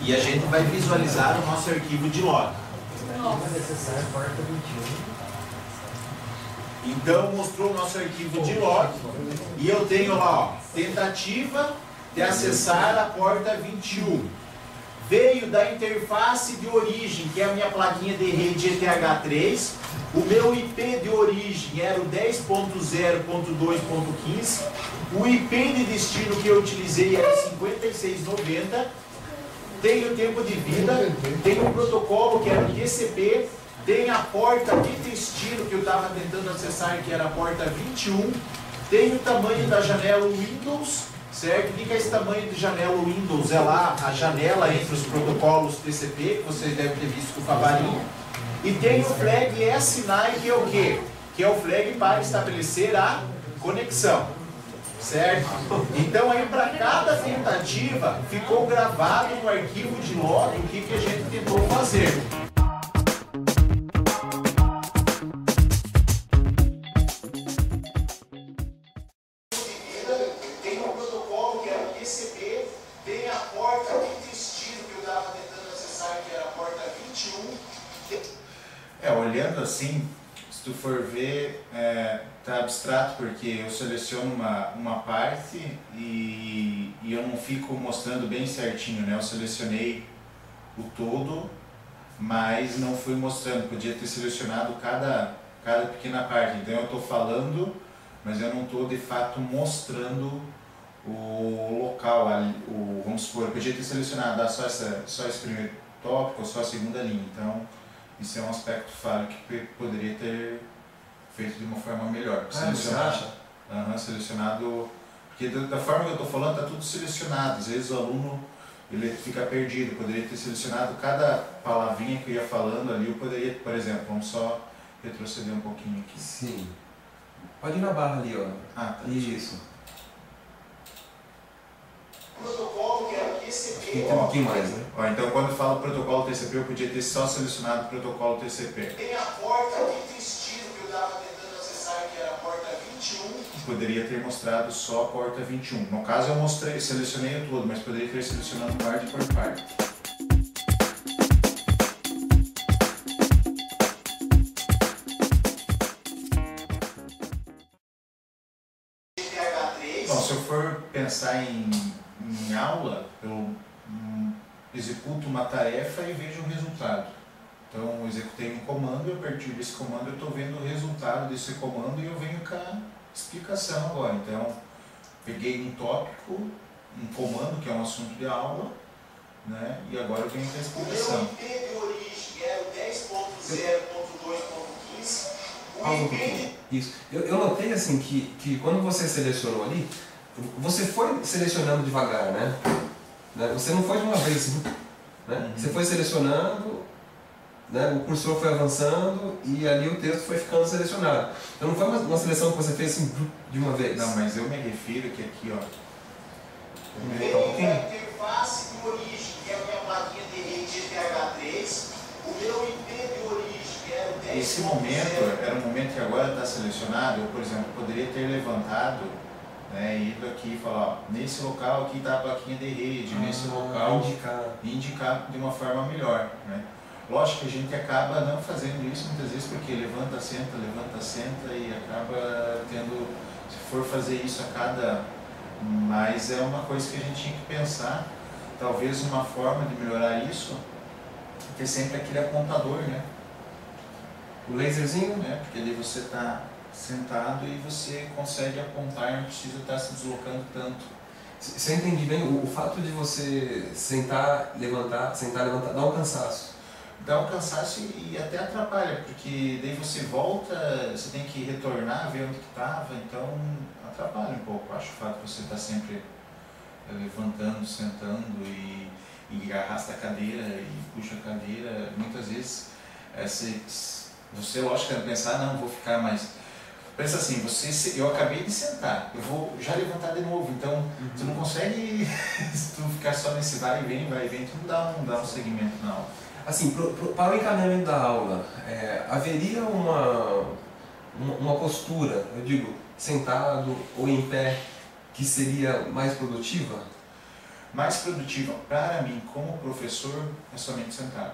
E a gente vai visualizar o nosso arquivo de log. Então mostrou o nosso arquivo de log e eu tenho lá, ó, tentativa de acessar a porta 21. Veio da interface de origem, que é a minha plaquinha de rede ETH3. O meu IP de origem era o 10.0.2.15. O IP de destino que eu utilizei era 5690. Tem o tempo de vida, tem o protocolo que era o TCP, tem a porta de destino que eu estava tentando acessar, que era a porta 21. Tem o tamanho da janela Windows. Certo? O que é esse tamanho de janela Windows? É lá a janela entre os protocolos TCP, que vocês devem ter visto com o Favarinho. E tem o flag SNI, que é o quê? Que é o flag para estabelecer a conexão. Certo? Então aí para cada tentativa ficou gravado no arquivo de log o que a gente tentou fazer. Olhando assim, se tu for ver, tá abstrato porque eu seleciono uma parte e eu não fico mostrando bem certinho, né? Eu selecionei o todo, mas não fui mostrando, podia ter selecionado cada pequena parte. Então eu estou falando, mas eu não estou de fato mostrando o local, vamos supor, eu podia ter selecionado só esse primeiro tópico ou só a segunda linha. Então isso é um aspecto falho que poderia ter feito de uma forma melhor. Selecionado, porque da forma que eu estou falando está tudo selecionado. Às vezes o aluno ele fica perdido. Poderia ter selecionado cada palavrinha que eu ia falando ali. Eu poderia, por exemplo, vamos só retroceder um pouquinho aqui. Sim. Pode ir na barra ali, ó. Ah, tá. Isso. Protocolo que era TCP. Tem um pouquinho mais, né? Ó, então quando eu falo protocolo TCP, eu podia ter só selecionado o protocolo TCP. Tem a porta de destino que eu estava tentando acessar, que era a porta 21. Poderia ter mostrado só a porta 21. No caso eu selecionei o todo, mas poderia ter selecionado parte por parte. Bom, se eu for pensar em aula, eu executo uma tarefa e vejo o resultado. Então eu executei um comando e a partir desse comando eu estou vendo o resultado desse comando e eu venho com a explicação agora. Então peguei um tópico, um comando que é um assunto de aula, né, e agora eu venho com a explicação. O meu IP de origem era o 10.0.2.15. Isso. Eu notei assim que quando você selecionou ali, você foi selecionando devagar, né? Você não foi de uma vez, né? Você foi selecionando, né? O cursor foi avançando e ali o texto foi ficando selecionado. Então não foi uma seleção que você fez assim de uma vez. Não, mas eu me refiro que aqui, ó. Veio um pouquinho. A interface de origem, que é a minha plaquinha de rede ETH3, o meu IP de origem, que era o 10. Esse momento era um momento que agora está selecionado. Eu, por exemplo, poderia ter levantado, né, ido aqui e falar, ó, nesse local aqui está a plaquinha de rede, nesse local indicar de uma forma melhor, né? Lógico que a gente acaba não fazendo isso muitas vezes porque levanta, senta e acaba tendo, se for fazer isso a cada, mas é uma coisa que a gente tinha que pensar, talvez uma forma de melhorar isso, ter sempre aquele apontador, né? O laserzinho? Né? Porque ali você está sentado e você consegue apontar, não precisa estar se deslocando tanto. Se eu entendi bem, o fato de você sentar, levantar, dá um cansaço. Dá um cansaço e até atrapalha, porque daí você volta, você tem que retornar, ver onde que estava, então atrapalha um pouco. Acho o fato de você estar sempre levantando, sentando e arrasta a cadeira e puxa a cadeira, muitas vezes você lógico deve pensar, não, vou ficar mais. Pensa assim, eu acabei de sentar, eu vou já levantar de novo, então tu não consegue se tu ficar só nesse vai e vem, tu não dá um segmento na aula. Assim, para o encaminhamento da aula, haveria uma postura, eu digo, sentado ou em pé, que seria mais produtiva? Mais produtivo para mim como professor é somente sentado.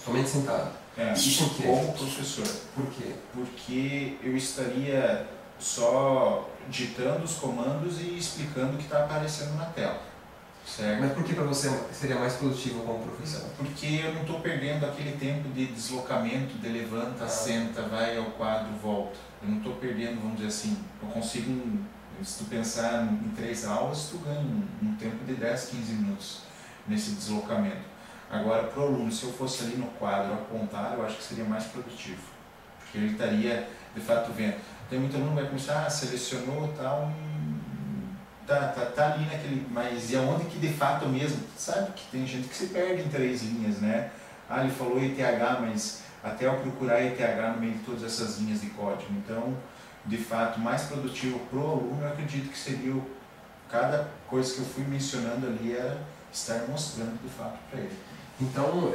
Somente sentado. Isso como professor. Por quê? Porque eu estaria só ditando os comandos e explicando o que está aparecendo na tela. Certo? Mas por que para você seria mais produtivo como professor? Porque eu não estou perdendo aquele tempo de deslocamento, de levanta, senta, vai ao quadro, volta. Eu não estou perdendo, vamos dizer assim, eu consigo, se tu pensar em 3 aulas, tu ganha um tempo de 10, 15 minutos nesse deslocamento. Agora, para o aluno, se eu fosse ali no quadro apontar, eu acho que seria mais produtivo. Porque ele estaria, de fato, vendo. Tem muito aluno que vai começar, selecionou tal, tá ali naquele, mas e aonde que de fato mesmo, sabe que tem gente que se perde em 3 linhas, né? Ele falou ETH, mas até eu procurar ETH no meio de todas essas linhas de código. Então, de fato, mais produtivo para o aluno, eu acredito que seria cada coisa que eu fui mencionando ali era estar mostrando de fato para ele. Então,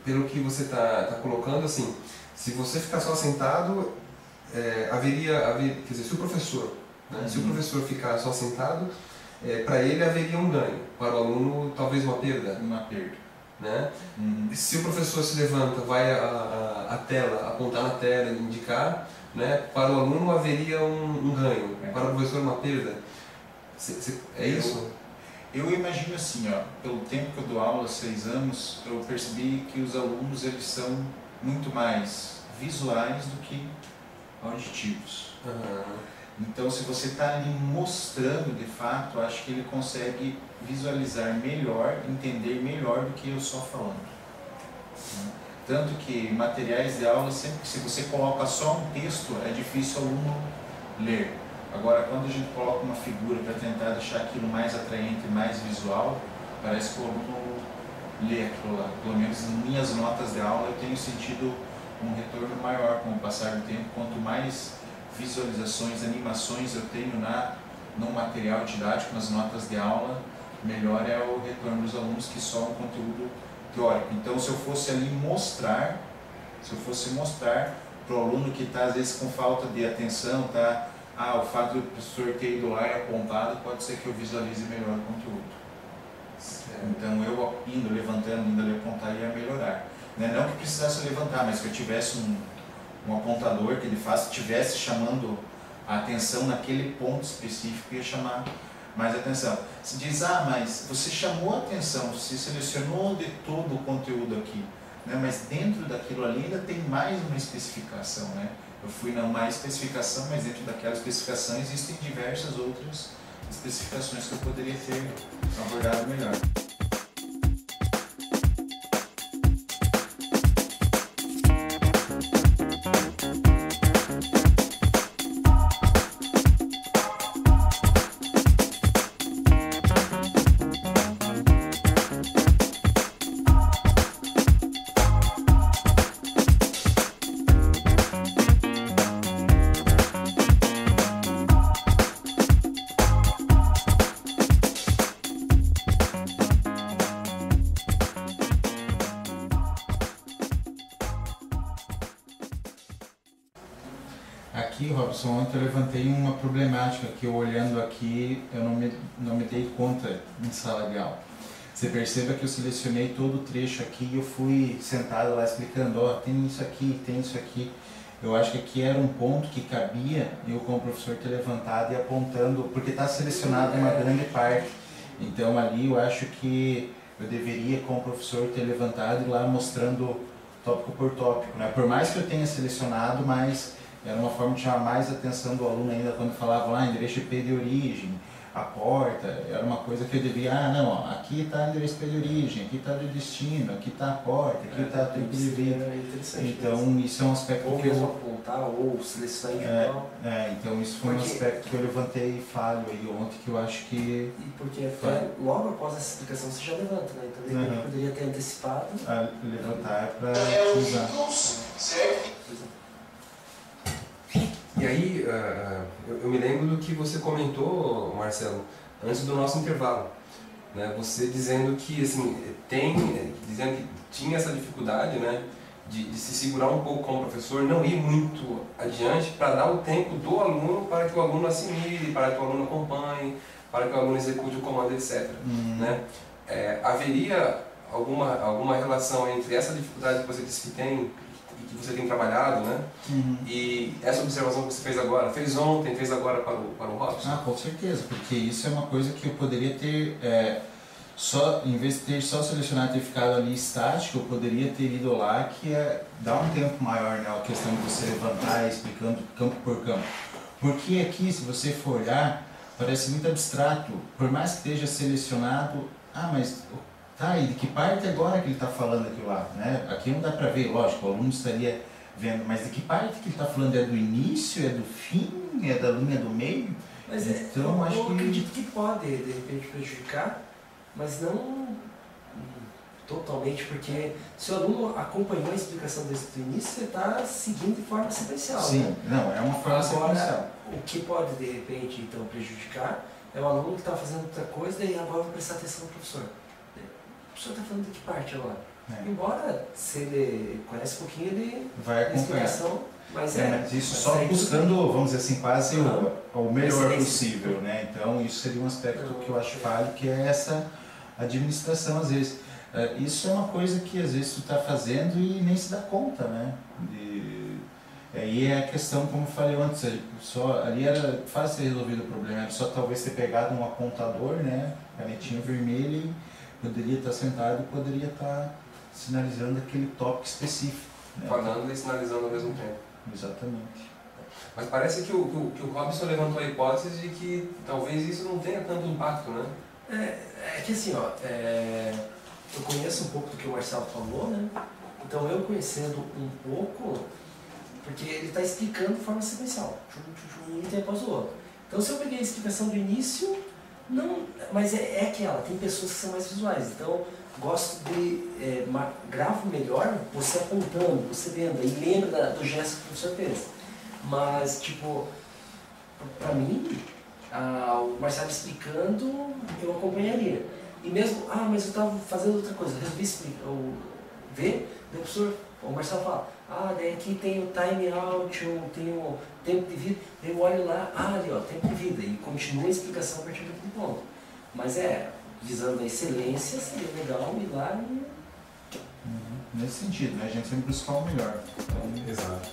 pelo que você está colocando, assim, se você ficar só sentado, quer dizer, se o professor, né, se o professor ficar só sentado, para ele haveria um ganho, para o aluno talvez uma perda. Uma perda. Né? Se o professor se levanta, vai à tela, apontar na tela e indicar, né, para o aluno haveria um ganho, para o professor uma perda. É isso? Eu imagino assim, pelo tempo que eu dou aula, 6 anos, eu percebi que os alunos eles são muito mais visuais do que auditivos. Então, se você está ali mostrando de fato, acho que ele consegue visualizar melhor, entender melhor do que eu só falando. Tanto que em materiais de aula, sempre se você coloca só um texto, é difícil o aluno ler. Agora, quando a gente coloca uma figura para tentar deixar aquilo mais atraente, mais visual, parece que o aluno lê aquilo lá. Pelo menos em minhas notas de aula eu tenho sentido um retorno maior com o passar do tempo. Quanto mais visualizações, animações eu tenho no material didático, nas notas de aula, melhor é o retorno dos alunos que só um conteúdo teórico. Então, se eu fosse ali mostrar para o aluno que está às vezes com falta de atenção, o fato do professor ter ido lá e apontado, pode ser que eu visualize melhor o conteúdo. Então, eu indo, levantando, indo ali apontar, ia melhorar. Não que precisasse levantar, mas que eu tivesse um apontador que de fato estivesse chamando a atenção naquele ponto específico, ia chamar mais atenção. Se diz, mas você chamou a atenção, você selecionou de todo o conteúdo aqui, né? Mas dentro daquilo ali ainda tem mais uma especificação, né? Eu fui numa especificação, mas dentro daquela especificação existem diversas outras especificações que eu poderia ter abordado melhor. Aqui, Robson, ontem eu levantei uma problemática que eu olhando aqui, eu não me dei conta em sala de aula. Você perceba que eu selecionei todo o trecho aqui e eu fui sentado lá explicando, tem isso aqui, tem isso aqui. Eu acho que aqui era um ponto que cabia eu como professor ter levantado e apontando, porque está selecionado uma grande parte. Então ali eu acho que eu deveria como professor ter levantado e lá mostrando tópico por tópico, né? Por mais que eu tenha selecionado, mas era uma forma de chamar mais a atenção do aluno ainda quando falava lá endereço IP de origem, a porta, era uma coisa que eu devia, aqui está o endereço IP de origem, aqui está o destino, aqui está a porta, aqui está o tempo de vida. Então isso é um aspecto ou que eu... apontar, ou selecionar então isso foi um aspecto que eu levantei e falho aí ontem, que eu acho que... E porque logo após essa explicação você já levanta, né? Então de repente poderia ter antecipado. Levantar para usar. Certo? E aí, eu me lembro do que você comentou, Marcelo, antes do nosso intervalo, né? Você dizendo que, assim, dizendo que tinha essa dificuldade, né, de se segurar um pouco como professor, não ir muito adiante para dar o tempo do aluno para que o aluno assimile, para que o aluno acompanhe, para que o aluno execute o comando, etc. Né? Haveria alguma relação entre essa dificuldade que você disse que tem, e que você tem trabalhado, né? E essa observação que você fez agora, fez ontem, fez agora para o Robson? Ah, com certeza, porque isso é uma coisa que eu poderia ter, em vez de ter só selecionado e ter ficado ali estático, eu poderia ter ido lá, que é dar um tempo maior, né, a questão de você levantar explicando campo por campo. Porque aqui, se você for olhar, parece muito abstrato, por mais que esteja selecionado, mas tá, e de que parte agora que ele está falando aquilo lá, né? Aqui não dá para ver, lógico, o aluno estaria vendo, mas de que parte que ele está falando? É do início, é do fim, é da linha do meio? Mas então, eu acho acredito que pode, de repente, prejudicar, mas não totalmente, porque se o aluno acompanhou a explicação desde o início, você está seguindo de forma sequencial. Sim, né? não, é uma forma sequencial. O que pode, de repente, então, prejudicar é o aluno que está fazendo outra coisa e agora vai prestar atenção no professor. O professor está falando de que parte agora? Embora, se ele conhece um pouquinho, ele vai acompanhar. Mas mas isso só buscando, vamos dizer assim, quase o melhor possível, né? Então, isso seria um aspecto que eu acho falho, que é essa administração, às vezes. Isso é uma coisa que, às vezes, tu está fazendo e nem se dá conta, né? E é a questão, como eu falei antes, ali era fácil ter resolvido o problema, era só talvez ter pegado um apontador, né? Canetinha vermelha, e poderia estar sentado e poderia estar sinalizando aquele tópico específico. Né? Falando e sinalizando ao mesmo tempo. Exatamente. Mas parece que o Robson levantou a hipótese de que talvez isso não tenha tanto impacto, né? É que assim, eu conheço um pouco do que o Marcelo falou, né? Então eu conhecendo um pouco, porque ele está explicando de forma sequencial, um item após o outro. Então se eu peguei a explicação do início, não, mas é aquela, tem pessoas que são mais visuais, então gosto de, gravo melhor você apontando, você vendo, e lembra do gesto que o professor fez. Mas, tipo, pra mim, o Marcelo explicando, eu acompanharia. E mesmo, mas eu estava fazendo outra coisa, resolvi ver, o Marcelo fala, daí aqui tem o time out, tem o tempo de vida, eu olho lá, ali ó, tempo de vida, e continua a explicação a partir daquele ponto. Mas visando a excelência, seria legal ir lá e... Nesse sentido, né? A gente sempre buscar o melhor. Então... Exato.